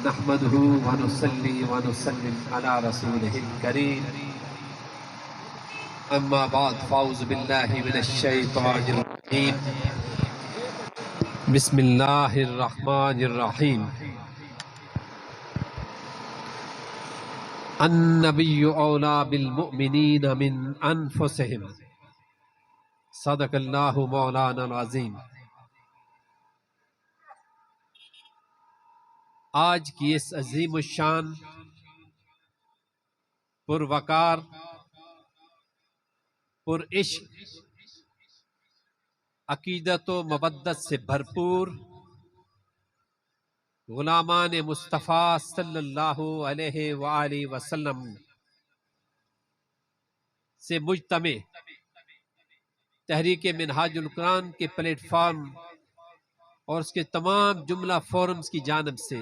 نحمده ونصلي ونسلم على رسوله الكريم أما بعد فأعوذ بالله من الشيطان الرجيم بسم الله الرحمن الرحيم النبي أولى بالمؤمنين من أنفسهم صدق الله مولانا العظيم۔ آج کی اس عظیم الشان پروقار پر عشق عقیدت و مودت سے بھرپور غلامان مصطفیٰ صلی اللہ علیہ وآلہ وسلم سے مجتمع تحریک منہاج القرآن کے پلیٹ فارم اور اس کے تمام جملہ فورمز کی جانب سے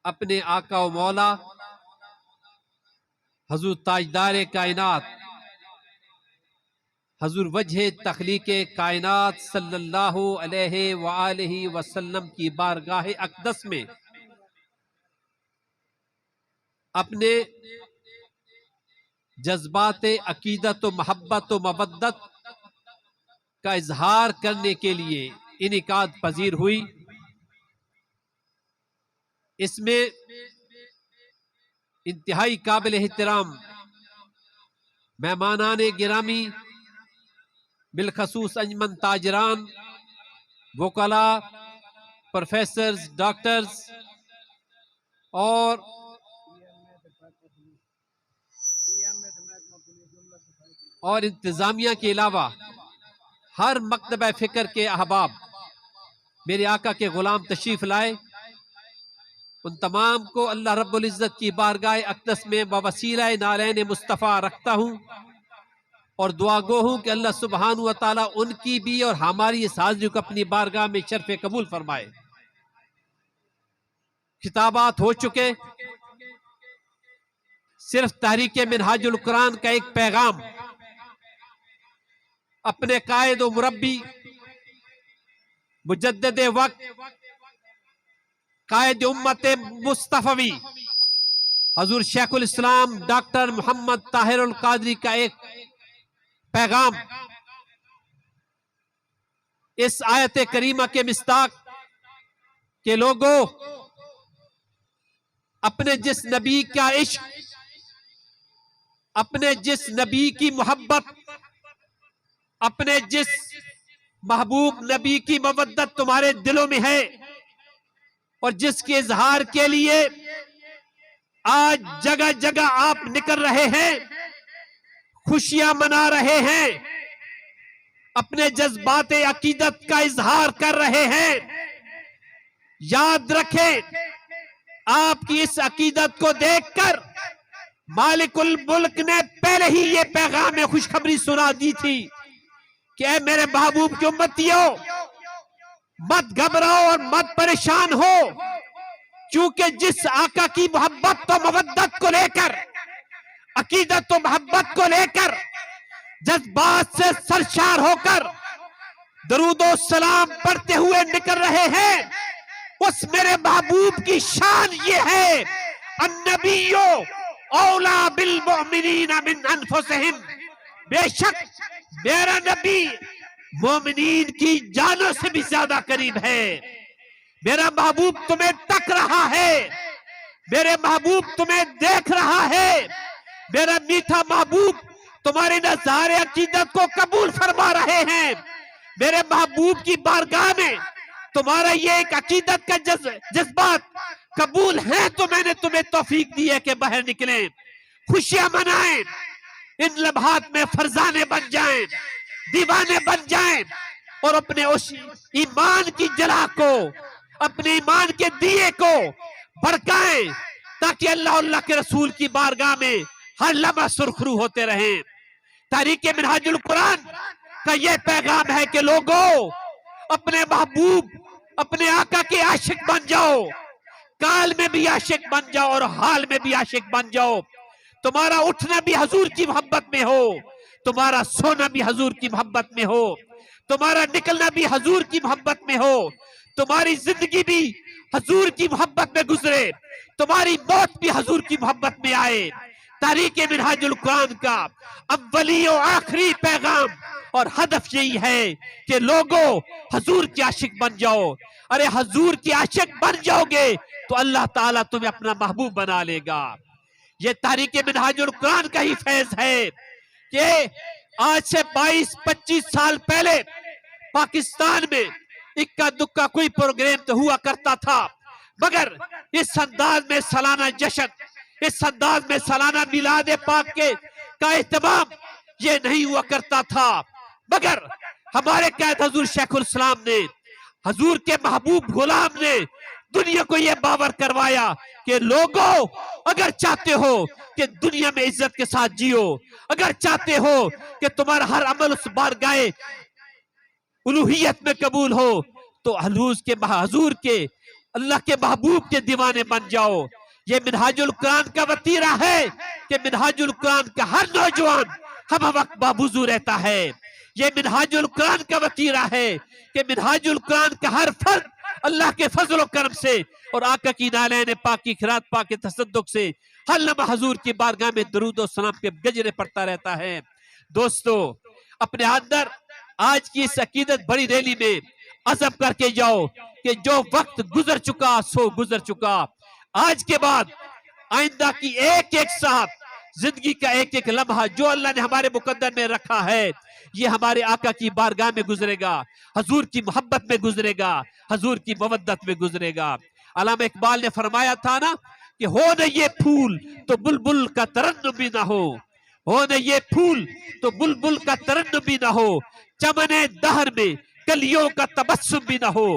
اپنے آقا و مولا حضور تاجدار کائنات حضور وجہ تخلیق کائنات صلی اللہ علیہ وآلہ وسلم کی بارگاہ اقدس میں اپنے جذبات عقیدت و محبت و مودت کا اظہار کرنے کے لیے انعقاد پذیر ہوئی۔ اس میں انتہائی قابل احترام مہمانان گرامی، بالخصوص انجمن تاجران، وکلاء، پروفیسرز، ڈاکٹرز اور انتظامیہ کے علاوہ ہر مکتبہ فکر کے احباب، میرے آقا کے غلام تشریف لائے، ان تمام کو اللہ رب العزت کی بارگاہ اقدس میں بوسیلہ نالین مصطفیٰ رکھتا ہوں اور دعا گو ہوں کہ اللہ سبحانہ و تعالیٰ ان کی بھی اور ہماری اس حاضری کو اپنی بارگاہ میں شرف قبول فرمائے۔ خطابات ہو چکے، صرف تحریک منہاج القرآن کا ایک پیغام اپنے قائد و مربی، مجدد وقت، قائد امت مصطفی حضور شیخ الاسلام ڈاکٹر محمد طاہر القادری کا ایک پیغام اس آیت کریمہ کے مصداق کہ لوگوں، اپنے جس نبی کا عشق، اپنے جس نبی کی محبت، اپنے جس محبوب نبی کی مودت تمہارے دلوں میں ہے اور جس کے اظہار کے لیے آج جگہ جگہ آپ نکل رہے ہیں، خوشیاں منا رہے ہیں، اپنے جذبات عقیدت کا اظہار کر رہے ہیں، یاد رکھیں آپ کی اس عقیدت کو دیکھ کر مالک الملک نے پہلے ہی یہ پیغام خوشخبری سنا دی تھی کہ اے میرے محبوب کی امتیوں، مت گھبراؤ اور مت پریشان ہو، کیونکہ جس آقا کی محبت و مودت کو لے کر، عقیدت و محبت کو لے کر، جذبات سے سرشار ہو کر درود و سلام پڑھتے ہوئے نکل رہے ہیں، اس میرے محبوب کی شان یہ ہے، النبیو اولا بالمؤمنین من انفسہم، بے شک میرا نبی مومنین کی جانوں سے بھی زیادہ قریب ہے، میرا محبوب تمہیں تک رہا ہے، میرے محبوب تمہیں دیکھ رہا ہے، میرا میٹھا محبوب تمہاری نظار عقیدت کو قبول فرما رہے ہیں، میرے محبوب کی بارگاہ میں تمہارا یہ ایک عقیدت کا جذبات قبول ہے تو میں نے تمہیں توفیق دی ہے کہ باہر نکلیں، خوشیاں منائیں، ان لمحات میں فرزانے بن جائیں، دیوانے بن جائیں اور اپنے اس ایمان کی جلا کو، اپنے ایمان کے دیے کو بھڑکائیں تاکہ اللہ کے رسول کی بارگاہ میں ہر لمحہ سرخرو ہوتے رہیں۔ تحریک منہاج القرآن کا یہ پیغام ہے کہ لوگوں، اپنے محبوب، اپنے آقا کے عاشق بن جاؤ، کال میں بھی عاشق بن جاؤ اور حال میں بھی عاشق بن جاؤ، تمہارا اٹھنا بھی حضور کی محبت میں ہو، تمہارا سونا بھی حضور کی محبت میں ہو، تمہارا نکلنا بھی حضور کی محبت میں ہو، تمہاری زندگی بھی حضور کی محبت میں گزرے، تمہاری موت بھی حضور کی محبت میں آئے۔ تحریک منہاج القرآن کا اولی و آخری پیغام اور ہدف یہی ہے کہ لوگوں حضور کے عاشق بن جاؤ۔ ارے حضور کے عاشق بن جاؤ گے تو اللہ تعالیٰ تمہیں اپنا محبوب بنا لے گا۔ یہ تحریک منہاج القرآن کا ہی فیض ہے کہ آج سے 22-25 سال پہلے پاکستان میں اکا دکا کوئی پروگرام تو ہوا کرتا تھا، مگر اس انداز میں سالانہ جشن، اس انداز میں سالانہ میلاد پاک کے کا اہتمام یہ نہیں ہوا کرتا تھا، مگر ہمارے قائد حضور شیخ الاسلام نے، حضور کے محبوب غلام نے دنیا کو یہ باور کروایا کہ لوگوں اگر چاہتے ہو کہ دنیا میں عزت کے ساتھ جیو، اگر چاہتے ہو کہ تمہارا ہر عمل اس بارگاہ الوہیت میں قبول ہو تو حضور کے اللہ کے محبوب کے دیوانے بن جاؤ۔ یہ منہاج القرآن کا وطیرہ ہے کہ منہاج القرآن کا ہر نوجوان ہم وقت بابوزو رہتا ہے۔ یہ منہاج القرآن کا وطیرہ ہے کہ منہاج القرآن کا ہر فرد اللہ کے فضل و کرم سے اور آقا کی نالین پاک کی خیرات پاک کے تصدق سے ہر لمحہ حضور کی بارگاہ میں درود و سلام کے گجرے پڑتا رہتا ہے۔ دوستو اپنے اندر آج کی اس عقیدت بڑی ریلی میں عزم کر کے جاؤ کہ جو وقت گزر چکا سو گزر چکا، آج کے بعد آئندہ کی ایک ایک ساتھ زندگی کا ایک ایک لمحہ جو اللہ نے ہمارے مقدر میں رکھا ہے یہ ہمارے آقا کی بارگاہ میں گزرے گا، حضور کی محبت میں گزرے گا، حضور کی مودت میں گزرے گا۔ علامہ اقبال نے فرمایا تھا نا کہ ہو نہ یہ پھول تو بلبل کا ترنم بھی نہ ہو نہ یہ پھول تو بلبل کا ترنم بھی نہ ہو، چمن دہر میں کلیوں کا تبسم بھی نہ ہو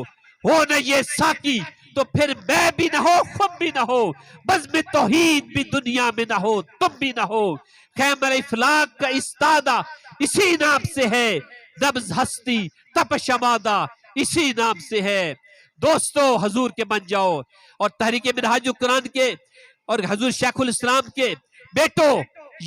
نہ یہ ساقی تو پھر میں بھی نہ ہو، خم بھی نہ ہو، بزم توحید بھی دنیا میں نہ ہو، تم بھی نہ ہو، خیمر افلاک کا استادہ اسی نام سے ہے، نبض ہستی تپ شمادہ اسی نام سے ہے۔ دوستو حضور کے بن جاؤ اور تحریک منہاج القرآن کے اور حضور شیخ الاسلام کے بیٹو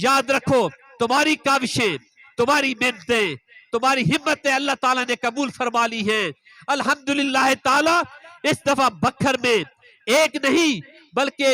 یاد رکھو، تمہاری کاوشیں، تمہاری محنتیں، تمہاری ہمتیں اللہ تعالیٰ نے قبول فرما لی ہیں۔ الحمدللہ تعالیٰ اس دفعہ بکھر میں ایک نہیں بلکہ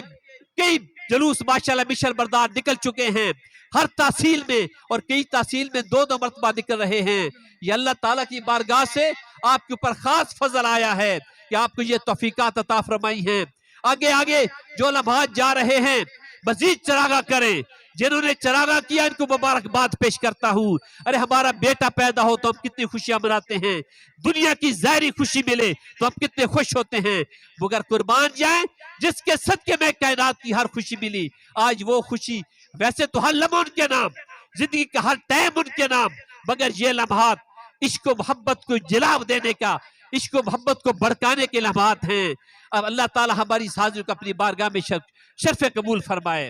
کئی جلوس ماشاءاللہ مشن بردار نکل چکے ہیں، ہر تحصیل میں اور کئی تحصیل میں 2 مرتبہ نکل رہے ہیں۔ یہ اللہ تعالیٰ کی بارگاہ سے آپ کے اوپر خاص فضل آیا ہے کہ آپ کو یہ توفیقات عطا فرمائی ہیں۔ آگے آگے جو لمحات جا رہے ہیں مزید چراغاں کریں، جنہوں نے چراغاں کیا ان کو مبارکباد پیش کرتا ہوں۔ ارے ہمارا بیٹا پیدا ہو تو ہم کتنی خوشیاں مناتے ہیں، دنیا کی ظاہری خوشی ملے تو ہم کتنے خوش ہوتے ہیں، مگر قربان جائیں جس کے صدقے میں کائنات کی ہر خوشی ملی، آج وہ خوشی ویسے تو ہر لمحہ ان کے نام، زندگی کا ہر ٹائم ان کے نام، مگر یہ لمحات عشق و محبت کو جلاب دینے کا، عشق و محبت کو بڑھکانے کے لمحات ہیں۔ اب اللہ تعالی ہماری حاضری کو اپنی بارگاہ میں شرف قبول فرمائے۔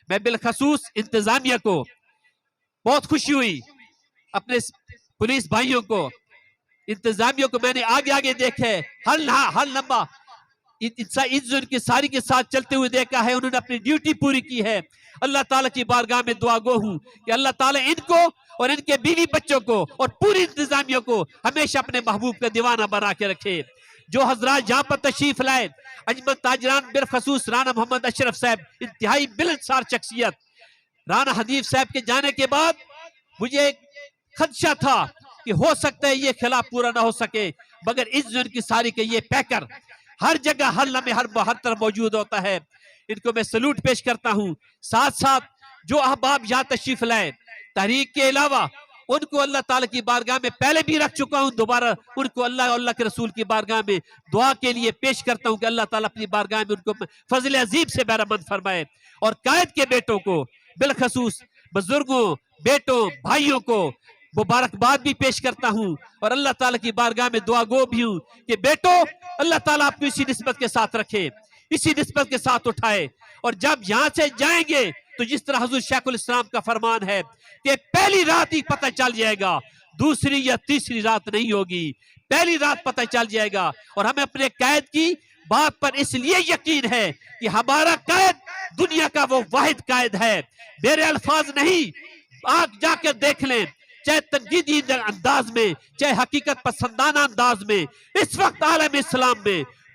میں بالخصوص انتظامیہ کو بہت خوشی ہوئی، اپنے پولیس بھائیوں کو، انتظامیہ کو میں نے آگے آگے دیکھے، ہر لمحہ ان کی ساری کے ساتھ چلتے ہوئے دیکھا ہے، انہوں نے اپنی ڈیوٹی پوری کی ہے۔ اللہ تعالیٰ کی بارگاہ میں دعا گو ہوں کہ اللہ تعالیٰ ان کو اور ان کے بیوی بچوں کو اور پوری انتظامیہ کو ہمیشہ اپنے محبوب کا دیوانہ بنا کے رکھے۔ جو حضرات جہاں پر تشریف لائے، انجمن تاجران بالخصوص رانا محمد اشرف صاحب انتہائی ملنسار شخصیت، رانا حنیف صاحب کے جانے کے بعد مجھے ایک خدشہ تھا کہ ہو سکتا ہے یہ خلاف پورا نہ ہو سکے، مگر اس دن کی ساری کے یہ پیکر ہر جگہ ہر لمحے ہر طرف موجود ہوتا ہے، ان کو میں سلوٹ پیش کرتا ہوں۔ ساتھ ساتھ جو احباب یہاں تشریف لائے تحریک کے علاوہ، ان کو اللہ تعالیٰ کی بارگاہ میں پہلے بھی رکھ چکا ہوں، دوبارہ ان کو اللہ اور اللہ کے رسول کی بارگاہ میں دعا کے لیے پیش کرتا ہوں کہ اللہ تعالیٰ اپنی بارگاہ میں ان کو فضل عظیم سے بہرمند فرمائے۔ اور قائد کے بیٹوں کو بالخصوص بزرگوں، بیٹوں، بھائیوں کو مبارکباد بھی پیش کرتا ہوں اور اللہ تعالیٰ کی بارگاہ میں دعا گو بھی ہوں کہ بیٹو اللہ تعالیٰ آپ کو اسی نسبت کے ساتھ رکھے، اسی نسبت کے ساتھ اٹھائے، اور جب یہاں سے جائیں گے تو جس طرح حضور شیخ الاسلام کا فرمان ہے کہ پہلی رات ہی پتہ چل جائے گا، دوسری یا تیسری رات نہیں ہوگی، پہلی رات پتہ چل جائے گا۔ اور ہمیں اپنے قائد کی بات پر اس لیے یقین ہے کہ ہمارا قائد دنیا کا وہ واحد قائد ہے، میرے الفاظ نہیں، آپ جا کر دیکھ لیں، چاہے تنقیدی انداز میں، چاہے حقیقت پسندانہ انداز میں، اس وقت عالم اسلام میں